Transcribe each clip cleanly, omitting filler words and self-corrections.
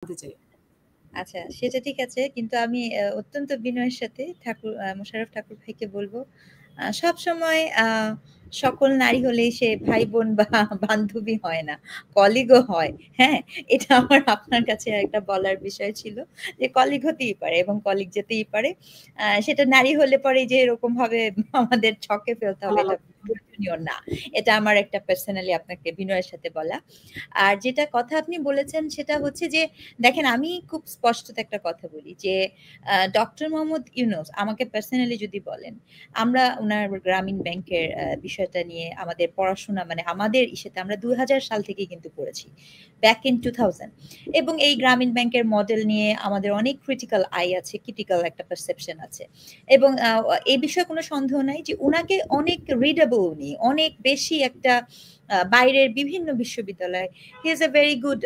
জানতে চাই। আচ্ছা, সেটা ঠিক আছে। কিন্তু আমি অত্যন্ত বিনয়ের সাথে মোশাররফ ঠাকুর ভাইকে বলব, সবসময় সকল নারী হলেই সে ভাই-বোন বা বান্ধবী হয় না। কলিগও হয়। হ্যাঁ? এটা আমার আপনার কাছে একটা বলার বিষয় ছিল যে কলিগ হতেই পারে এবং কলিগ যেতেই পারে। সেটা নারী হলে পরে যে এরকমভাবে আমাদের ছকে ফেলতে হবে এটা প্রয়োজনীয় না। এটা আমার একটা পার্সোনালি আপনাকে বিনয়ের সাথে বলা। আর যেটা কথা আপনি বলেছেন সেটা হচ্ছে যে দেখেন আমি খুব স্পষ্টত একটা কথা বলি যে ডক্টর মোহাম্মদ ইউনূস আমাকে পার্সোনালি যদি বলেন, আমরা উনার গ্রামীণ ব্যাংকের বিষয়টা নিয়ে আমাদের পড়াশোনা মানে আমাদের ইসেতে আমরা ২০০০ সাল থেকেই কিন্তু পড়েছি। ব্যাক ইন 2000 এবং এই গ্রামীণ ব্যাংকের মডেল নিয়ে আমাদের অনেক ক্রিটিক্যাল আই আছে, ক্রিটিক্যাল একটা পারসেপশন আছে। এবং এই বিষয়ে কোনো সন্দেহ নাই যে উনাকে অনেক রিডেবল উনি, অনেক বেশি একটা বাইরের বিভিন্ন বিশ্ববিদ্যালয় he is a very good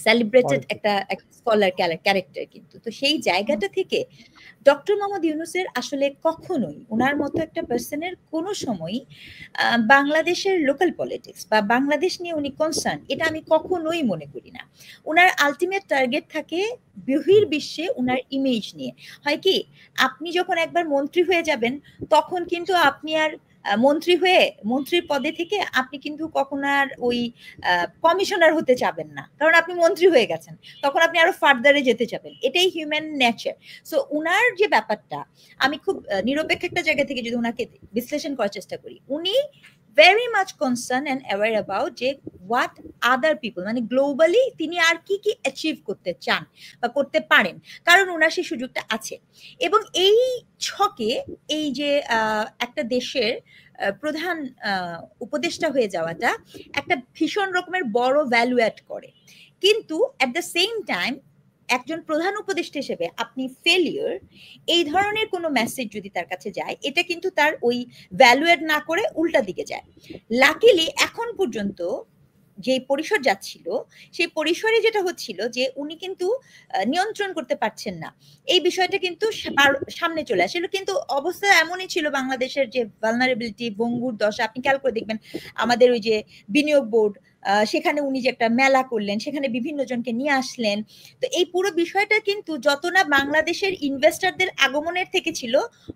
celebrated একটা স্কলার ক্যারেক্টার কিন্তু। তো সেই জায়গাটা থেকে ডক্টর মোহাম্মদ ইউনূসের আসলে কখনোই উনার মতো একটা পারসনের কোনো সময়ই বাংলাদেশের লোকাল পলিটিক্স বা বাংলাদেশ নিয়ে উনি কনসার্ন এটা আমি কখনোই মনে করি না। উনার আল্টিমেট টার্গেট থাকে বহির্বিশ্বে উনার ইমেজ নিয়ে। হয় কি? আপনি যখন একবার মন্ত্রী হয়ে যাবেন তখন কিন্তু আপনি আর মন্ত্রী হয়ে মন্ত্রীর পদে থেকে আপনি কিন্তু কখনো আর ওই কমিশনার হতে চাবেন না। কারণ আপনি মন্ত্রী হয়ে গেছেন। তখন আপনি আরো ফার্দার এ যেতে চাবেন। এটাই হিউম্যান নেচার। সো উনার যে ব্যাপারটা আমি খুব নিরপেক্ষ একটা জায়গা থেকে যদি উনাকে বিশ্লেষণ করার চেষ্টা করি, উনি very much concern and aware about যে হোয়াট আদার পিপল মানে গ্লোবালি তিনি আর কি কি অ্যাচিভ করতে চান বা করতে পারেন। কারণ উনার সেই সুযোগটা আছে। এবং এই ছকে এই যে একটা দেশের প্রধান উপদেষ্টা হয়ে যাওয়াটা একটা ভীষণ রকমের বড় ভ্যালু অ্যাড করে। কিন্তু এট দ্য সেম টাইম একজন প্রধান উপদেষ্টা হিসেবে আপনি ফেলিওর এই ধরনের কোনো মেসেজ যদি তার কাছে যায় এটা কিন্তু তার ওই ভ্যালু এড না করে উল্টা দিকে যায়। লাকিলি এখন পর্যন্ত যে পরিসর যাচ্ছিল সেই পরিসরে যেটা হচ্ছিল যে উনি কিন্তু নিয়ন্ত্রণ করতে পারছেন না এই বিষয়টা কিন্তু সামনে চলে আসছিল। কিন্তু অবস্থা এমনই ছিল বাংলাদেশের যে ভালনারেবিলিটি ভঙ্গুর দশা আপনি খেয়াল করে দেখবেন আমাদের ওই যে বিনিয়োগ বোর্ড সেখানে উনি যে একটা মেলা করলেন সেখানে বিভিন্ন জনকে নিয়ে আসলেন। তো এই পুরো বিষয়টা কিন্তু যত না বাংলাদেশের ইনভেস্টরদের আগমনের থেকে ছিল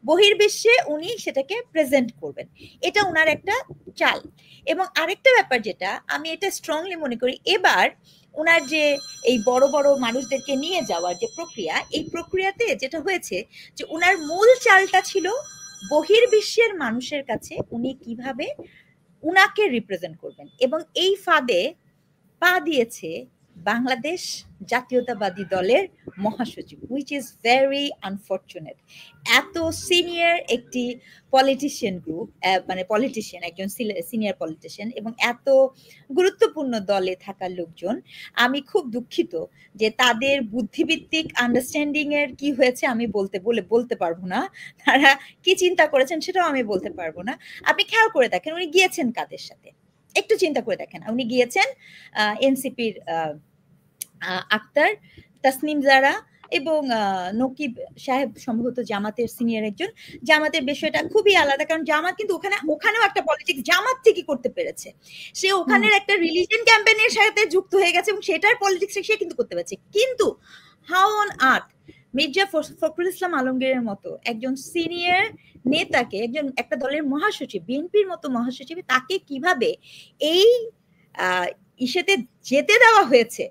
বহির্বিশ্বে উনি সেটাকে প্রেজেন্ট করবেন। এটা উনার একটা চাল। এবং আরেকটা ব্যাপার যেটা আমি এটা স্ট্রংলি মনে করি এবার উনার যে এই বড় বড় মানুষদেরকে নিয়ে যাওয়ার যে প্রক্রিয়া এই প্রক্রিয়াতে যেটা হয়েছে যে উনার মূল চালটা ছিল বহির্বিশ্বের মানুষের কাছে উনি কিভাবে উনাকে রিপ্রেজেন্ট করবেন এবং এই ফাঁদে পা দিয়েছে বাংলাদেশ জাতীয়তাবাদী দলের মহাসচিব হুইচ ইজ ভেরি আনফর্চুনেট। এত সিনিয়র একটি পলিটিশিয়ান গ্রুপ মানে পলিটিশিয়ান একজন সিনিয়র পলিটিশিয়ান এবং এত গুরুত্বপূর্ণ দলে থাকা লোকজন আমি খুব দুঃখিত যে তাদের বুদ্ধিভিত্তিক আন্ডারস্ট্যান্ডিং এর কি হয়েছে আমি বলতে পারবো না। তারা কি চিন্তা করেছেন সেটাও আমি বলতে পারবো না। আপনি খেয়াল করে দেখেন উনি গিয়েছেন কাদের সাথে একটু চিন্তা করে দেখেন উনি গিয়েছেন এনসিপির আক্তার তাসনিম জারা এবং নকিব সাহেব সম্ভবত জামাতের সিনিয়র একজন। জামাতের বিষয়টা খুবই আলাদা কারণ জামাত কিন্তু ওখানেও একটা পলিটিক্স জামাত ঠিকই করতে পেরেছে। সে ওখানের একটা রিলিজিয়ন ক্যাম্পেইনের সাথে যুক্ত হয়ে গেছে এবং সেটার পলিটিক্স সে কিন্তু করতে পেরেছে। কিন্তু how on earth Mirza Fakhrul Islam আলমগীরের মতো একজন সিনিয়র নেতাকে একজন একটা দলের মহাসচিব বিএনপির মতো মহাসচিব তাকে কিভাবে এই ইসেতে যেতে দেওয়া হয়েছে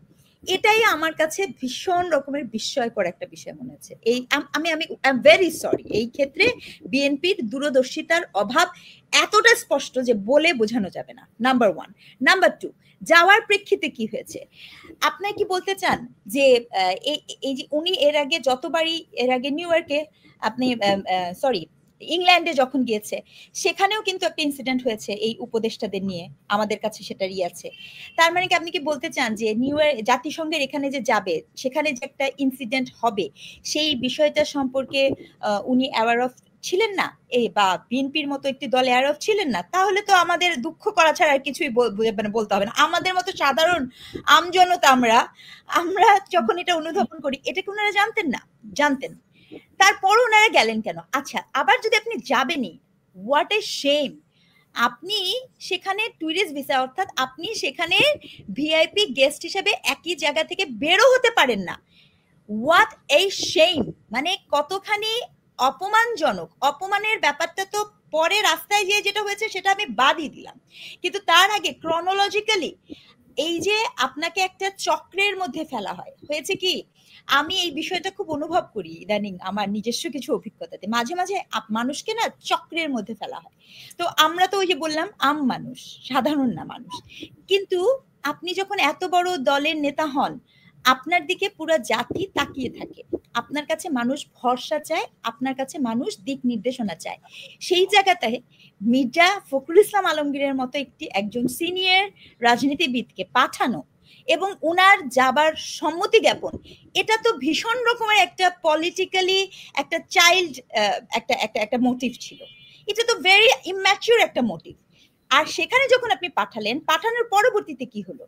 এটাই আমার কাছে ভীষণ রকমের বিস্ময়কর একটা বিষয় মনে হচ্ছে। এই আমি আমি আই এম ভেরি সরি এই ক্ষেত্রে বিএনপির দূরদর্শিতার অভাব এতটা স্পষ্ট যে বলে বোঝানো যাবে না। Number one. নাম্বার টু যাওয়ার প্রেক্ষিতে কি হয়েছে আপনি কি বলতে চান যে এই যে উনি এর আগে যতবারই এর আগে নিউ ইয়র্কে আপনি সরি ইংল্যান্ডে যখন গিয়েছে সেখানেও কিন্তু একটা ইনসিডেন্ট হয়েছে এই উপদেষ্টাদের নিয়ে আমাদের কাছে সেটারই আছে। তার মানে কি আপনি কি বলতে চান যে নিউ ইয়র্ক জাতিসংঘের এখানে যে যাবে সেখানে যে একটা ইনসিডেন্ট হবে সেই বিষয়টা সম্পর্কে উনি অ্যাওয়ার অফ ছিলেন না এই বা বিএনপির মতো একটি দল অ্যাওয়ার অফ ছিলেন না তাহলে তো আমাদের দুঃখ করা ছাড়া আর কিছুই মানে বলতে হবে না। আমাদের মতো সাধারণ আমজনতা আমরা আমরা যখন এটা অনুধাবন করি এটা কি ওনারা জানতেন না? জানতেন। তারপর ওনারা গেলেন কেন? আচ্ছা আবার যদি আপনি যাবেনই হোয়াট এ শেম আপনি সেখানে ট্যুরিস্ট ভিসা, অর্থাৎ আপনি সেখানে ভিআইপি গেস্ট হিসেবে একই জায়গা থেকে বেরো হতে পারেন না। হোয়াট এই শেম, মানে কতখানি অপমানজনক। অপমানের ব্যাপারটা তো পরে রাস্তায় গিয়ে যেটা হয়েছে সেটা আমি বাদই দিলাম, কিন্তু তার আগে ক্রনোলজিক্যালি এই যে আপনাকে একটা চক্রের মধ্যে ফেলা হয়, হয়েছে কি, আমি এই বিষয়টা খুব অনুভব করি ইদানিং আমার নিজস্ব কিছু অভিজ্ঞতাতে। মাঝে মাঝে মানুষকে না চক্রের মধ্যে ফেলা হয়। তো আমরা তো ওই যে বললাম আম মানুষ, সাধারণ না মানুষ, কিন্তু আপনি যখন এত বড় দলের নেতা হন, আপনার দিকে পুরো জাতি তাকিয়ে থাকে, আপনার কাছে মানুষ ভরসা চায়, আপনার কাছে মানুষ দিক নির্দেশনা চায়। সেই জায়গাটায় মির্জা ফখরুল ইসলাম আলমগীরের মতো একজন সিনিয়র রাজনীতিবিদকে পাঠানো এবং উনার যাবার সম্মতি জ্ঞাপন, এটা তো ভীষণ রকমের একটা পলিটিক্যালি একটা চাইল্ড একটা একটা একটা মোটিভ ছিল। এটা তো ভেরি ইম্যাচিউর একটা মোটিভ। আর সেখানে যখন আপনি পাঠালেন, পাঠানোর পরবর্তীতে কি হলো,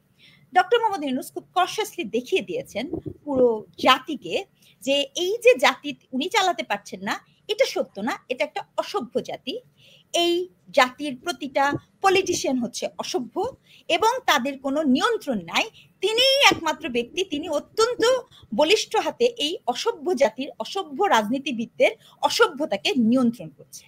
ডক্টর মোহাম্মদ ইউনূস খুব কনসিয়াসলি দেখিয়ে দিয়েছেন পুরো জাতিকে যে এই যে জাতি উনি চালাতে পারছেন না, এটা সত্য না, এটা একটা অসভ্য জাতি। এই জাতির প্রতিটা পলিটিশিয়ান হচ্ছে অসভ্য এবং তাদের কোনো নিয়ন্ত্রণ নাই। তিনিই একমাত্র ব্যক্তি, তিনি অত্যন্ত বলিষ্ঠ হাতে এই অসভ্য জাতির, অসভ্য রাজনীতিবিদদের অসভ্যতাকে নিয়ন্ত্রণ করছে।